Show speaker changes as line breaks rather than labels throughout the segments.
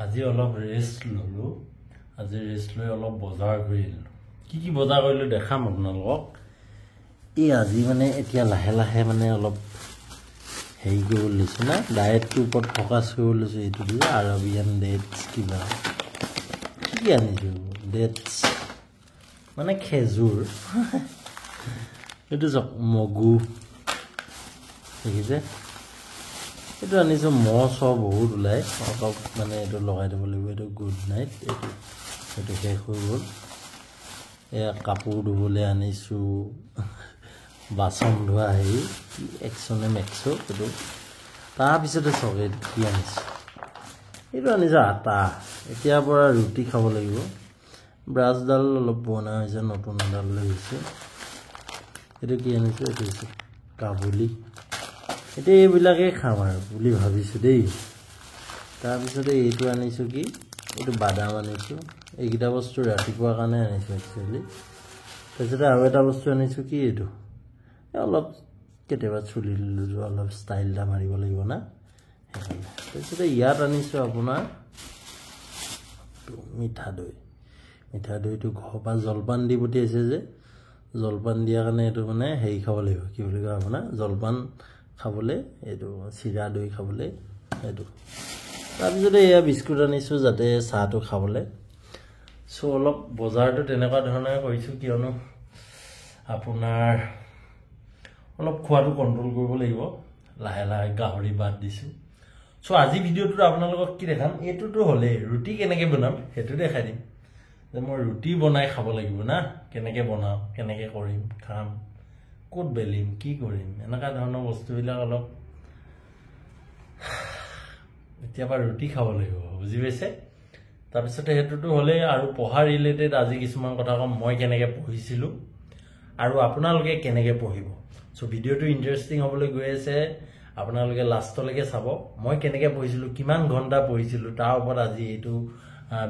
আজি অলপ ৰেষ্ট ললো আজি ৰেষ্ট লৈ অলপ বজাৰ কৰিলো কি বজাৰ কৰিলো দেখাম আপোনালোকক এই আজি মানে এতিয়া লাহে লাহে মানে অলপ হেই কৰিব লৈছো না ডায়েটৰ ওপৰত ফোকাস কৰিব লৈছো এইটো দি আৰবিয়ান ডেটস কিবা কি আনিছো ডেটস মানে খেজুৰ এইটো মগু দেখিছে এইটো আনিছো মছ বহুত ওলাই অলপ মানে এইটো লগাই দিব লাগিব এইটো গুড নাইট এইটো শেষ হৈ গ'ল এয়া কাপোৰ ধুবলৈ আনিছো বাচন ধোৱা হেৰি এক্সনে মেক্সো এইটো তাৰপিছতে চকলেট কি আনিছো এইটো আনিছো আটা এতিয়াৰ পৰা ৰুটি খাব লাগিব ব্ৰাছডাল অলপ পুৰণা হৈছে নতুন এডাল লৈ আহিছো এইটো কি আনিছো এইটো হৈছে কাবুলি এটা এইবিলাকে খাম আৰু বুলি ভাবিছো দেই তাৰপিছতে এইটো আনিছো কি এইটো বাদাম আনিছো এইকিটা বস্তু ৰাতিপুৱাৰ কাৰণে আনিছো একচুয়ালি তাৰপিছতে আৰু এটা বস্তু আনিছো কি এইটো অলপ কেতিয়াবা চুলি লুজু অলপ ষ্টাইল দা মাৰিব লাগিব না তাৰপিছতে ইয়াত আনিছো আপোনাৰ মিঠা দৈটো ঘৰৰ পৰা জলপান দি পঠিয়াইছে যে জলপান দিয়া কাৰণে এইটো মানে হেৰি খাব লাগিব কি বুলি কয় আপোনাৰ জলপান খাবলৈ এইটো চিৰা দৈ খাবলৈ এইটো তাৰপিছতে এয়া বিস্কুট আনিছো যাতে চাহটো খাবলৈ সো অলপ বজাৰটো তেনেকুৱা ধৰণে কৰিছো কিয়নো আপোনাৰ অলপ খোৱাটো কন্ট্ৰোল কৰিব লাগিব লাহে লাহে গাহৰি বাদ দিছো সো আজি ভিডিওটো আপোনালোকক কি দেখাম এটোটো হলে ৰুটি কেনেকৈ বনাম হেতু দেখাই দিম যে মই ৰুটি বনাই খাব লাগিব না কেনেকৈ বনাম কেনেকৈ কৰিম খাম কোট বেলিম কি কৰিম এনেকা ধৰণৰ বস্তুবিলাক অলপ এতিয়া বা ৰুটি খাব লাগিব বুজি পাইছে তাৰপিছতে হেতুটো হলে আৰু পঢ়া ৰিলেটেড আজি কিছুমান কথা কম মই কেনেকৈ পঢ়িছিলো আৰু আপোনালোকে কেনেকৈ পঢ়িব সো ভিডিওটো ইন্টাৰেষ্টিং হ'বলৈ গৈ আছে আপোনালোকে লাষ্টলৈকে চাব মই কেনেকৈ পঢ়িছিলো কিমান ঘণ্টা পঢ়িছিলো তাৰ ওপৰত আজি এইটো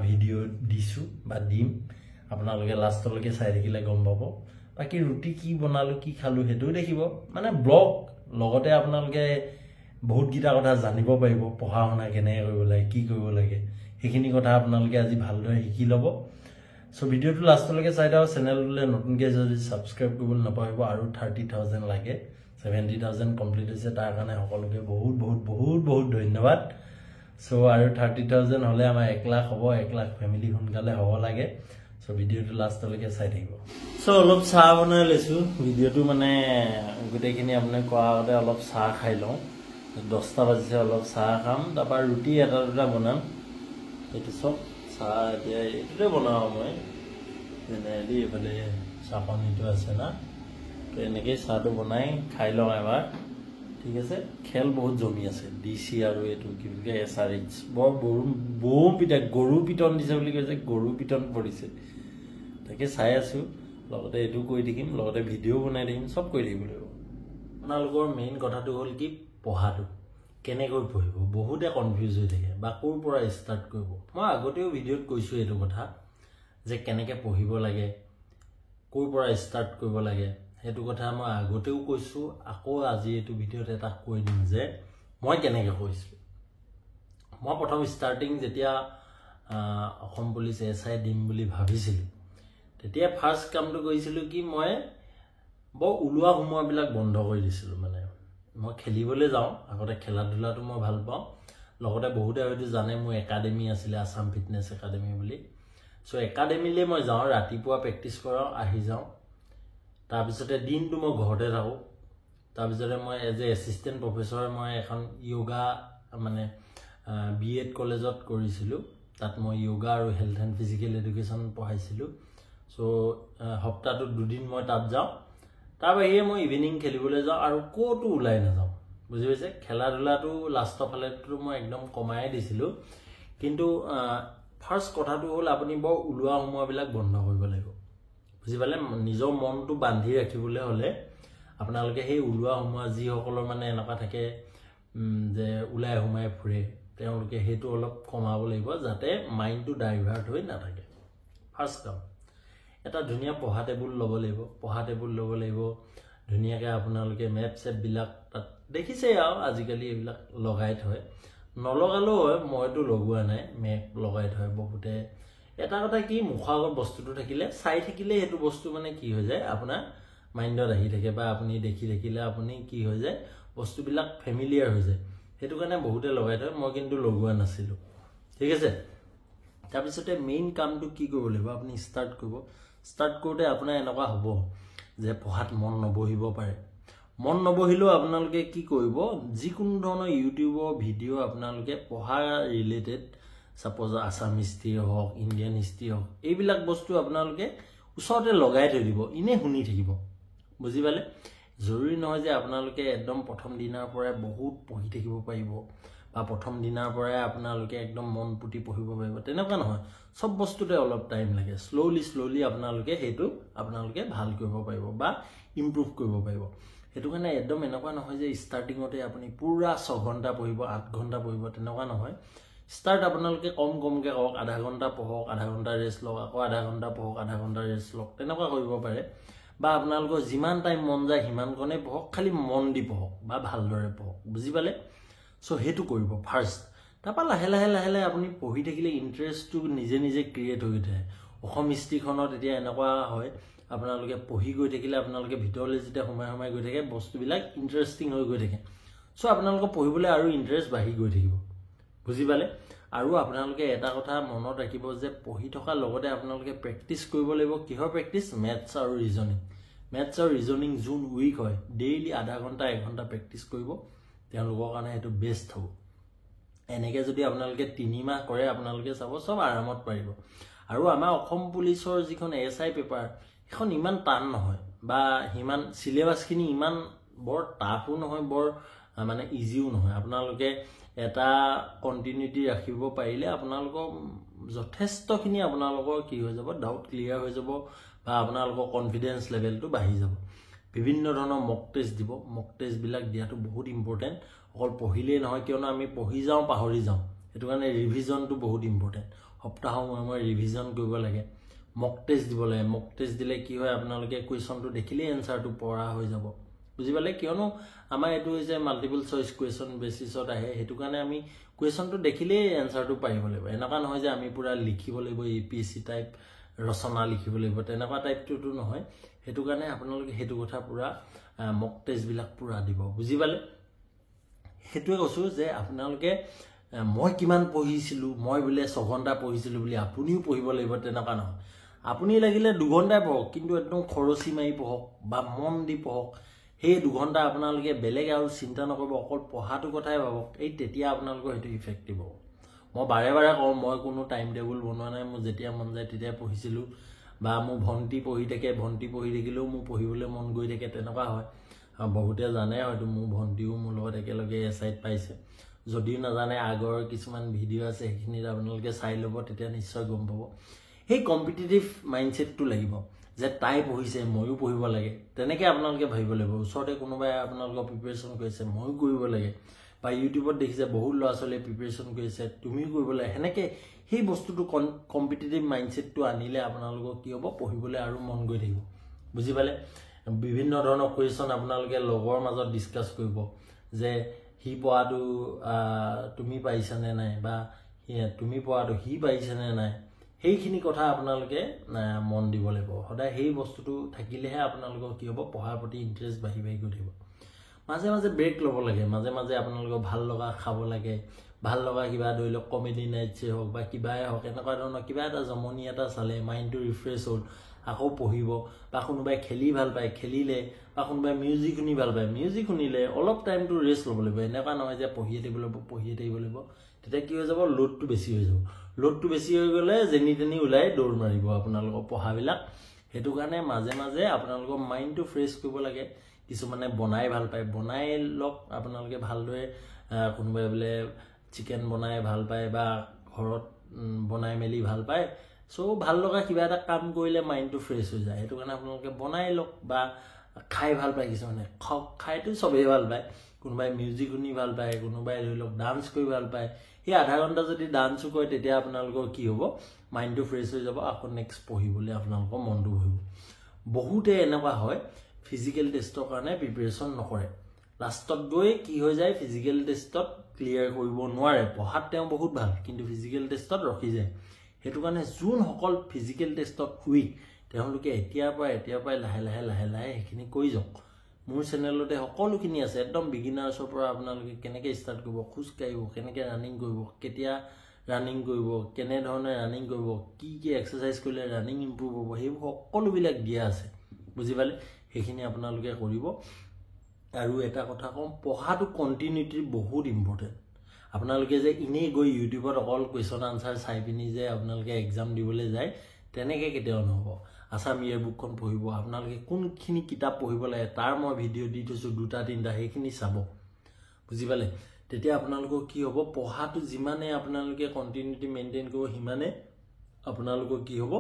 ভিডিও দিছো বা দিম আপোনালোকে লাষ্টলৈকে চাই থাকিলে গম পাব বাকি ৰুটি কি বনালো কি খালো হেতু দেখিব মানে ব্লগ লগতে আপোনালোকে বহুত গিটা কথা জানিব পাৰিব পঢ়া শুনা কেনেকৈ কৰিব লাগে কি কৰিব লাগে সেইখিনি কথা আপোনালোকে আজি ভালদৰে শিকি ল'ব সো ভিডিওটো লাষ্টলৈকে চাই দাও চেনেলটোলে নতুনকৈ যদি সাবস্ক্ৰাইব কৰিবলৈ নাপাহিব আৰু 30000 লাগে 70000 কমপ্লিট হৈছে তাৰ কাৰণে সকলোকে বহুত বহুত বহুত বহুত ধন্যবাদ সো আৰু 30000 হলে আমাৰ 1 লাখ হ'ব 1 লাখ ফ্যামিলি সোনকালে হ'ব লাগে সো ভিডিওটো লাষ্টলৈকে চাই থাকিব সো অলপ চাহ বনাই লৈছো ভিডিওটো মানে গুটেখিনি আপুনি কোৱা আগতে অলপ চাহ খাই লওঁ 10টা বাজিছে অলপ চাহ খাম তাৰপৰা ৰুটি এটা দুটা বনাম এইটো সব চাহ এতিয়া এইটোতে বনাও মই জেনেৰেলি এফালে চাহপানীটো আছে না তো এনেকৈ চাহটো বনাই খাই লওঁ এবাৰ ঠিক আছে খেল বহুত জমি আছে ডিসি আৰু এইটো কি বুলি কয় এছআৰএইচ বৰ বম পিটা গৰু পিটন দিছে বুলি কৈছে গৰু পিটন পৰিছে তাকে চাই আছো লগতে এইটো কৈ দিম লগতে ভিডিও বনাই দিম সব কৈ দিব লাগিব আপোনালোকৰ মেইন কথাটো হ'ল কি পঢ়াটো কেনেকৈ পঢ়িব বহুতে কনফিউজ হৈ থাকে বা কোৰ পৰা ষ্টাৰ্ট কৰিব মই আগতেও ভিডিওত কৈছো এইটো কথা যে কেনেকৈ পঢ়িব লাগে কোৰ পৰা ষ্টাৰ্ট কৰিব লাগে হেতু কথা মই আগতেও কৈছো আকৌ আজি এইটো ভিডিওত এটা কৈ দিম যে মই কেনেকৈ কৈছিলো মই প্ৰথম ষ্টাৰ্টিং যেতিয়া অসম পুলিচ এছআই দিম বুলি ভাবিছিলো তেতিয়া ফাৰ্স্ট কামটো কৰিছিলো কি মই বৰ উলুৱা সময়বিলাক বন্ধ কৰি দিছিলো মানে মই খেলিবলৈ যাওঁ আগতে খেলা ধুলাটো মই ভাল পাওঁ লগতে বহুতে হয়তো জানে মোৰ একাডেমি আছিল আসাম ফিটনেস একাডেমি বুলি সো একাডেমিলে মই যাওঁ ৰাতিপুৱা প্ৰেক্টিস কৰাও আহি যাওঁ তাৰপিছতে দিনটো মই ঘৰতে থাকো তাৰপিছতে মই এজ এ এসিস্টেন্ট প্ৰফেসৰ মই এখন যোগা মানে বিএড কলেজত কৰিছিলো তাত মই যোগা আৰু হেলথ এণ্ড ফিজিক্যাল এডুকেশন পঢ়াইছিলো সো সপ্তাহটো দুদিন মই তাত যাওঁ তাৰ বাহিৰে মই ইভিনিং খেলিবলৈ যাওঁ আৰু কোটো ওলাই নাযাওঁ বুজি পাইছে খেলা ধুলাটো লাষ্টৰ ফালেটো মই একদম কমাই দিছিলো কিন্তু ফাৰ্স্ট কথাটো হ'ল আপুনি বৰ উলুৱা সময়বিলাক বন্ধ কৰিব লাগিব বুজি পালে নিজৰ মনটো বান্ধি ৰাখিবলৈ হলে আপোনালোকে সেই উলুৱা সময় যি সকলৰ মানে এনেকা থাকে যে উলাই হুমাই ফুৰে তেওঁলোকে হেতু অলপ কমাব লাগিব যাতে মাইন্ডটো ডাইভাৰ্ট হৈ নাথাকে ফাৰ্স্ট কাম এটা ধুনিয়া পঢ়া টেবুল ল'ব লাগিব ধুনিয়াকৈ আপোনালোকে মেপ সেপ বিলাক তাত দেখিছে আৰু আজিকালি এইবিলাক লগাই থয় নলগালেও হয়, মইতো লগোৱা নাই, মেক লগাই থয় বহুতে। এটা কথা কি, মুখৰ আগত বস্তুটো থাকিলে চাই থাকিলে সেইটো বস্তু মানে কি হৈ যায় আপোনাৰ মাইণ্ডত আহি থাকে, বা আপুনি দেখি থাকিলে আপুনি কি হৈ যায় বস্তুবিলাক ফেমিলিয়াৰ হৈ যায়, সেইটো কাৰণে বহুতে লগাই থয়। মই কিন্তু লগোৱা নাছিলোঁ, ঠিক আছে। তাৰপিছতে মেইন কামটো কি কৰিব লাগিব, আপুনি ষ্টাৰ্ট কৰিব। ষ্টাৰ্ট কৰোঁতে আপোনাৰ এনেকুৱা হ'ব যে পঢ়াত মন নবহিব পাৰে। মন নবহিলেও আপোনালোকে কি কৰিব, যিকোনো ধৰণৰ ইউটিউবৰ ভিডিঅ' আপোনালোকে পঢ়া ৰিলেটেড, ছাপ'জ আছাম হিষ্ট্ৰী হওক, ইণ্ডিয়ান হিষ্ট্ৰী হওক, এইবিলাক বস্তু আপোনালোকে ওচৰতে লগাই থৈ দিব, এনেই শুনি থাকিব, বুজি পালে। জৰুৰী নহয় যে আপোনালোকে একদম প্ৰথম দিনাৰ পৰাই বহুত পঢ়ি থাকিব পাৰিব, বা প্ৰথম দিনাৰ পৰাই আপোনালোকে একদম মন পুতি পঢ়িব পাৰিব, তেনেকুৱা নহয়। চব বস্তুতে অলপ টাইম লাগে। শ্ল'লি আপোনালোকে সেইটো ভাল কৰিব পাৰিব বা ইম্প্ৰুভ কৰিব পাৰিব। সেইটো কাৰণে একদম এনেকুৱা নহয় যে ষ্টাৰ্টিঙতে আপুনি পূৰা 6 ঘণ্টা পঢ়িব, 8 ঘণ্টা পঢ়িব, তেনেকুৱা নহয়। ষ্টাৰ্ট আপোনালোকে কমকৈ কৰক, আধা ঘণ্টা পঢ়ক, আধা ঘণ্টা ৰেষ্ট লওক, আকৌ আধা ঘণ্টা পঢ়ক, আধা ঘণ্টা ৰেষ্ট লওক, তেনেকুৱা কৰিব পাৰে। বা আপোনালোকৰ যিমান টাইম মন যায় সিমানকণেই পঢ়ক, খালি মন দি পঢ়ক বা ভালদৰে পঢ়ক, বুজি পালে। চ' সেইটো কৰিব ফাৰ্ষ্ট। তাৰপৰা লাহে লাহে আপুনি পঢ়ি থাকিলে ইণ্টাৰেষ্টটো নিজে ক্ৰিয়েট হৈ উঠে। অসম হিষ্ট্ৰীখনত এতিয়া এনেকুৱা হয়, আপোনালোকে পঢ়ি গৈ থাকিলে আপোনালোকে ভিতৰলৈ যেতিয়া সোমাই গৈ থাকে বস্তুবিলাক ইণ্টাৰেষ্টিং হৈ গৈ থাকে। চ' আপোনালোকৰ পঢ়িবলৈ আৰু ইণ্টাৰেষ্ট বাঢ়ি গৈ থাকিব, বুজি পালে। আৰু আপোনালোকে এটা কথা মনত ৰাখিব যে পঢ়ি থকাৰ লগতে আপোনালোকে প্ৰেক্টিচ কৰিব লাগিব। কিহৰ প্ৰেক্টিচ? মেথছ আৰু ৰিজনিং। মেথছ আৰু ৰিজনিং যোন উইক হয়, ডেইলি আধা ঘণ্টা 1 ঘণ্টা প্ৰেক্টিচ কৰিব, তেওঁলোকৰ কাৰণে সেইটো বেষ্ট হ'ব। এনেকৈ যদি আপোনালোকে 3 মাহ কৰে, আপোনালোকে চাব চব আৰামত পাৰিব। আৰু আমাৰ অসম পুলিচৰ যিখন SI পেপাৰ, সেইখন ইমান টান নহয়, বা সিমান চিলেবাছখিনি ইমান বৰ টাফো নহয়, বৰ মানে ইজিও নহয়। আপোনালোকে এটা কণ্টিনিউটি ৰাখিব পাৰিলে আপোনালোকৰ যথেষ্টখিনি আপোনালোকৰ কি হৈ যাব, ডাউট ক্লিয়াৰ হৈ যাব, বা আপোনালোকৰ কনফিডেন্স লেভেলটো বাঢ়ি যাব। বিভিন্ন ধৰণৰ মক টেষ্ট দিব। মক টেষ্টবিলাক দিয়াটো বহুত ইম্পৰ্টেণ্ট। অকল পঢ়িলেই নহয়, কিয়নো আমি পঢ়ি যাওঁ পাহৰি যাওঁ, সেইটো কাৰণে ৰিভিজনটো বহুত ইম্পৰ্টেণ্ট। সপ্তাহৰ মূৰে ৰিভিজন কৰিব লাগে, মক টেষ্ট দিব লাগে। মক টেষ্ট দিলে কি হয়, আপোনালোকে কুৱেশ্যনটো দেখিলেই এনচাৰটো পৰা হৈ যাব, বুজি পালে। কিয়নো আমাৰ এইটো হৈছে মাল্টিপল চইচ কুৱেশ্যন বেচিছত আহে, সেইটো কাৰণে আমি কুৱেশ্যনটো দেখিলেই এনচাৰটো পাৰিব লাগিব। এনেকুৱা নহয় যে আমি পূৰা লিখিব লাগিব, APSC টাইপ ৰচনা লিখিব লাগিব, তেনেকুৱা টাইপটোতো নহয়। সেইটো কাৰণে আপোনালোকে সেইটো কথা পূৰা মক টেষ্টবিলাক পূৰা দিব, বুজি পালে। সেইটোৱে কৈছোঁ যে আপোনালোকে মই কিমান পঢ়িছিলোঁ, মই বোলে 6 ঘণ্টা পঢ়িছিলোঁ বুলি আপুনিও পঢ়িব লাগিব, তেনেকুৱা নহয়। আপুনি লাগিলে 2 ঘণ্টাই পঢ়ক, কিন্তু একদম খৰচি মাৰি পঢ়ক বা মন দি পঢ়ক। সেই 2 ঘণ্টা আপোনালোকে বেলেগ আৰু চিন্তা নকৰিব, অকল পঢ়াটোৰ কথাই ভাবক। তেতিয়া আপোনালোকৰ সেইটো ইফেক্টিভ হ'ব। মই বাৰে কওঁ, মই কোনো টাইম টেবুল বনোৱা নাই, মোৰ যেতিয়া মন যায় তেতিয়াই পঢ়িছিলোঁ। বা মোৰ ভণ্টি পঢ়ি থাকে, ভণ্টি পঢ়ি থাকিলেও মোৰ পঢ়িবলৈ মন গৈ থাকে, তেনেকুৱা হয়। বহুতে জানে হয়তো, মোৰ ভণ্টিও মোৰ লগত একেলগে SIত পাইছে। যদিও নাজানে, আগৰ কিছুমান ভিডিঅ' আছে, সেইখিনিত আপোনালোকে চাই ল'ব, তেতিয়া নিশ্চয় গম পাব। সেই কম্পিটিটিভ মাইণ্ডছেটটো লাগিব যে তাই পঢ়িছে, ময়ো পঢ়িব লাগে, তেনেকৈ আপোনালোকে ভাবিব লাগিব। ওচৰতে কোনোবাই আপোনালোকৰ প্ৰিপেৰেশ্যন কৰিছে, ময়ো কৰিব লাগে। বা ইউটিউবত দেখিছে বহুত ল'ৰা ছোৱালীয়ে প্ৰিপেৰেশ্যন কৰিছে, তুমিও কৰিব লাগে। সেনেকৈ সেই বস্তুটো কম্পিটিটিভ মাইণ্ডছেটটো আনিলে আপোনালোকৰ কি হ'ব, পঢ়িবলৈ আৰু মন গৈ থাকিব, বুজি পালে। বিভিন্ন ধৰণৰ কুৱেশ্যন আপোনালোকে লগৰ মাজত ডিছকাছ কৰিব, যে সি পঢ়াটো তুমি পাৰিছানে নাই, বা তুমি পঢ়াটো সি পাৰিছেনে নাই। সেইখিনি কথা আপোনালোকে মন দিব লাগিব সদায়। সেই বস্তুটো থাকিলেহে আপোনালোকৰ কি হ'ব, পঢ়াৰ প্ৰতি ইণ্টাৰেষ্ট বাঢ়ি গৈ থাকিব। মাজে মাজে ব্ৰেক ল'ব লাগে, মাজে মাজে আপোনালোকৰ ভাল লগা খাব লাগে, ভাল লগা কিবা ধৰি লওক কমেডি নাইটছে হওক বা কিবাই হওক, এনেকুৱা ধৰণৰ কিবা এটা জমনি এটা চালে মাইণ্ডটো ৰিফ্ৰেছ হ'ল, আকৌ পঢ়িব। বা কোনোবাই খেলি ভাল পায়, খেলিলে। বা কোনোবাই মিউজিক শুনি ভাল পায়, মিউজিক শুনিলে। অলপ টাইমটো ৰেষ্ট ল'ব লাগিব। এনেকুৱা নহয় যে পঢ়িয়ে থাকিব লাগিব। তেতিয়া কি হৈ যাব, লোডটো বেছি হৈ যাব। লোডটো বেছি হৈ গ'লে যেনি তেনি ওলাই দৌৰ মাৰিব আপোনালোকৰ পঢ়াবিলাক। সেইটো কাৰণে মাজে মাজে আপোনালোকৰ মাইণ্ডটো ফ্ৰেছ কৰিব লাগে। কিছুমানে বনাই ভাল পায়, বনাই লওক আপোনালোকে ভালদৰে। কোনোবাই বোলে চিকেন বনাই ভাল পায় বা ঘৰত বনাই মেলি ভাল পায়। চ' ভাল লগা কিবা এটা কাম কৰিলে মাইণ্ডটো ফ্ৰেছ হৈ যায়। সেইটো কাৰণে আপোনালোকে বনাই লওক। বা খাই ভাল পায় কিছুমানে, খাইতো চবেই ভাল পায়। কোনোবাই মিউজিক শুনি ভাল পায়, কোনোবাই ধৰি লওক ডান্স কৰি ভাল পায়। সেই আধা ঘণ্টা যদি ডান্সো কৰে, তেতিয়া আপোনালোকৰ কি হ'ব, মাইণ্ডটো ফ্ৰেছ হৈ যাব। আকৌ নেক্সট পঢ়িবলৈ আপোনালোকৰ মনটো বহিব। বহুতে এনেকুৱা হয়, ফিজিকেল টেষ্টৰ কাৰণে প্ৰিপেৰেশ্যন নকৰে। লাষ্টত গৈ কি হৈ যায়, ফিজিকেল টেষ্টত ক্লিয়াৰ কৰিব নোৱাৰে পঢ়াত তেওঁ বহুত ভাল কিন্তু ফিজিক্যাল টেষ্টত ৰখি যায় হেতু কাৰণে যোনসকল ফিজিক্যাল টেষ্টত উইক তেওঁলোকে এতিয়াৰ পৰা লাহে লাহে হেখিনি কৰি যাওক মোৰ চেনেলতে সকলোখিনি আছে একদম বিগিনাৰ্ছৰ পৰা আপোনালোকে কেনেকৈ ষ্টাৰ্ট কৰিব খোজ কাঢ়িব কেনেকৈ ৰানিং কৰিব কেতিয়া ৰানিং কৰিব কেনে ধৰণে ৰানিং কৰিব কি এক্সাৰসাইজ কৰিলে ৰানিং ইমপ্ৰুভ হ'ব সেইবোৰ সকলোবিলাক দিয়া আছে বুজি পালে সেইখিনি আপোনালোকে কৰিব আৰু এটা কথা কম পঢ়াটো কন্টিনিউটি বহুত ইম্পৰ্টেন্ট আপোনালোকে যে ইনে গৈ ইউটিউবত অকল কোৱেশ্চন আনসাৰ চাই পিনি যে আপোনালোকে এক্সাম দিবলৈ যায় তেনেকৈ কেতিয়াও নহব আসাম ইয়াৰ বুকখন পঢ়িব আপোনালোকে কোনখিনি কিতাপ পঢ়িব লাগে তাৰ মই ভিডিঅ' দি থৈছো দুটা তিনটা সেইখিনি চাব বুজি পালে তেতিয়া আপোনালোকৰ কি হ'ব পঢ়াটো যিমানে আপোনালোকে কন্টিনিউটি মেইনটেইন কৰিব হিমানে আপোনালোকৰ কি হ'ব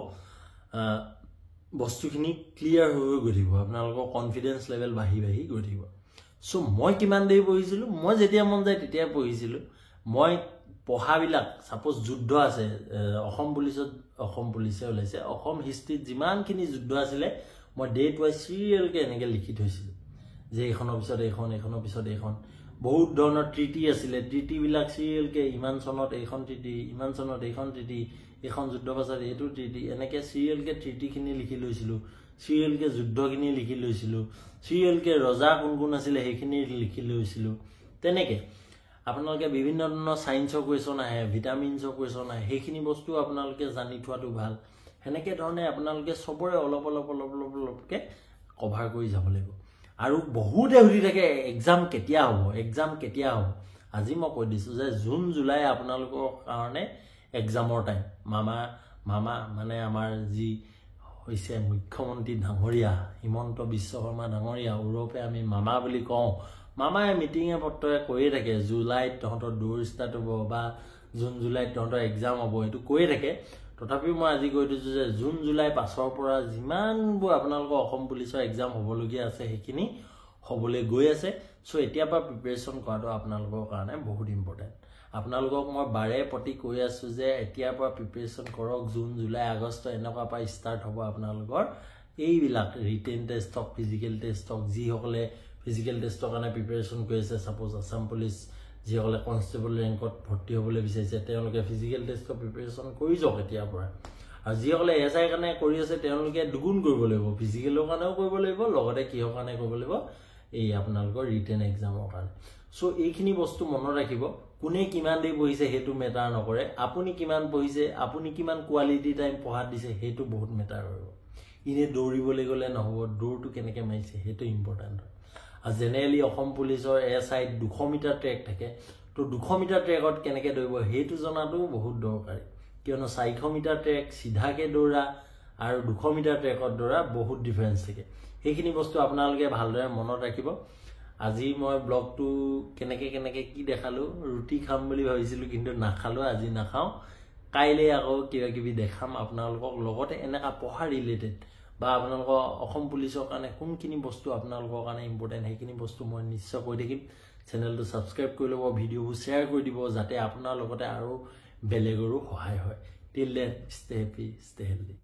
বস্তুখিনি ক্লিয়াৰ হৈ গৈ থাকিব আপোনালোকৰ কনফিডেন্স লেভেল বাঢ়ি গৈ থাকিব সো মই কিমান দেৰি পঢ়িছিলো মই যেতিয়া মন যায় তেতিয়া পঢ়িছিলো মই পঢ়াবিলাক সাপোজ যুদ্ধ আছে অসম পুলিচে ওলাইছে অসম হিষ্ট্ৰীত যিমানখিনি যুদ্ধ আছিলে মই ডেট ৱাইজ সিৰিয়েলকে এনেকৈ লিখি থৈছিলো যে এখনৰ পিছত এখনৰ পিছত এখন বহুত ধৰণৰ ট্ৰিটি আছিলে ট্ৰিটিবিলাক সিৰিয়েলকে ইমান চনত এখন ট্ৰিটি ইমান চনত এখন ট্ৰিটি এখন যুদ্ধ পাছত এইটো ট্ৰিটি এনেকৈ সিৰিয়েলকে ট্ৰিটিখিনি লিখি লৈছিলো সিৰিয়েলকে যুদ্ধখিনি লিখি লৈছিলো সিৰিয়েলকে ৰজা কোন আছিলে সেইখিনি লিখি লৈছিলো তেনেকৈ আপোনালোকে বিভিন্ন ধৰণৰ সায়েন্সৰ কোৱেশ্চন আহে ভিটামিনছৰ কোৱেশ্চন আহে সেইখিনি বস্তু আপোনালোকে জানি থোৱাটো ভাল হেনেকে ধৰণে আপোনালোকে সবৰে অলপকে কভাৰ কৰি যাব লাগিব আৰু বহুতে সুধি থাকে এক্সাম কেতিয়া হ'ব আজি মই কৈ দিছো যে জুন জুলাই আপোনালোকৰ কাৰণে এক্সামৰ টাইম মামা মানে আমাৰ যি হৈছে মুখ্যমন্ত্ৰী ডাঙৰীয়া হিমন্ত বিশ্ব শৰ্মা ডাঙৰীয়া ইউৰোপে আমি মামা বুলি কওঁ মামায়ে মিটিঙে পত্ৰয়ে কৈয়ে থাকে জুলাইত তহঁতৰ দৌৰ ষ্টাৰ্ট হ'ব বা জুন জুলাইত তহঁতৰ এক্সাম হ'ব এইটো কৈয়ে থাকে তথাপিও মই আজি কৈ দিছো যে জুন জুলাই পাছৰ পৰা যিমানবোৰ আপোনালোকৰ অসম পুলিচৰ এক্সাম হ'বলগীয়া আছে সেইখিনি হ'বলৈ গৈ আছে সো এতিয়াৰ পৰা প্ৰিপাৰেচন কৰাটো আপোনালোকৰ কাৰণে বহুত ইম্পৰ্টেন্ট আপোনালোকক মই বাৰে প্ৰতি কৈ আছো যে এতিয়াৰ পৰা প্ৰিপাৰেচন কৰক জুন জুলাই আগষ্ট এনেকুৱা পৰা ষ্টাৰ্ট হ'ব আপোনালোকৰ এইবিলাক ৰিটেন টেষ্ট হওক ফিজিক্যাল টেষ্ট হওক যিসকলে ফিজিক্যাল টেষ্টৰ কাৰণে প্ৰিপাৰেচন কৰি আছে সাপোজ আসাম পুলিচ যিসকলে কনষ্টেবল ৰেংকত ভৰ্তি হ'বলৈ বিচাৰিছে তেওঁলোকে ফিজিক্যাল টেষ্টৰ প্ৰিপাৰেচন কৰি যাওক এতিয়াৰ পৰা আৰু যিসকলে এছআই কাৰণে কৰি আছে তেওঁলোকে দুগুণ কৰিব লাগিব ফিজিক্যালৰ কাৰণেও কৰিব লাগিব লগতে কিহৰ কাৰণে কৰিব লাগিব এই আপোনালোকৰ ৰিটেন এক্সামৰ কাৰণে সো এইখিনি বস্তু মনত ৰাখিব কোনে কিমান দেৰি পঢ়িছে হেতু মেটাৰ নকৰে আপুনি কিমান পঢ়িছে আপুনি কিমান কোৱালিটি টাইম পঢ়াত দিছে হেতু বহুত মেটাৰ কৰিব ইনে দৌৰিবলৈ গ'লে নহব দৌৰটো কেনেকৈ মাৰিছে হেতু ইম্পৰ্টেন্ট আৰু জেনেৰেলি অসম পুলিচৰ এছআই 200 মিটাৰ ট্ৰেক থাকে তো 200 মিটাৰ ট্ৰেকত কেনেকৈ দৌৰিব হেতু জনাটো বহুত দৰকাৰী কিয়নো 400 মিটাৰ ট্ৰেক সিধাকে দৌৰা আৰু 200 মিটাৰ ট্ৰেকত দৌৰা বহুত ডিফাৰেন্স থাকে সেইখিনি বস্তু আপোনালোকে ভালদৰে মনত ৰাখিব আজি মই ব্লগটো কেনেকৈ কি দেখালো ৰুটি খাম বুলি ভাবিছিলো কিন্তু নাখালো আজি নাখাও কাইলে আকৌ কিবা কিবি দেখাম আপোনালোকক লগতে এনেকা পঢ়া ৰিলেটেড বা আপোনালোকৰ অসম পুলিচৰ কাৰণে কোনখিনি বস্তু আপোনালোকৰ কাৰণে ইম্পৰ্টেন্ট সেইখিনি বস্তু মই নিশ্চয় কৈ থাকিম চেনেলটো সাবস্ক্ৰাইব কৰি ল'ব ভিডিঅ'বোৰ শ্বেয়াৰ কৰি দিব যাতে আপোনাৰ লগতে আৰু বেলেগৰো সহায় হয় till then stay happy stay healthy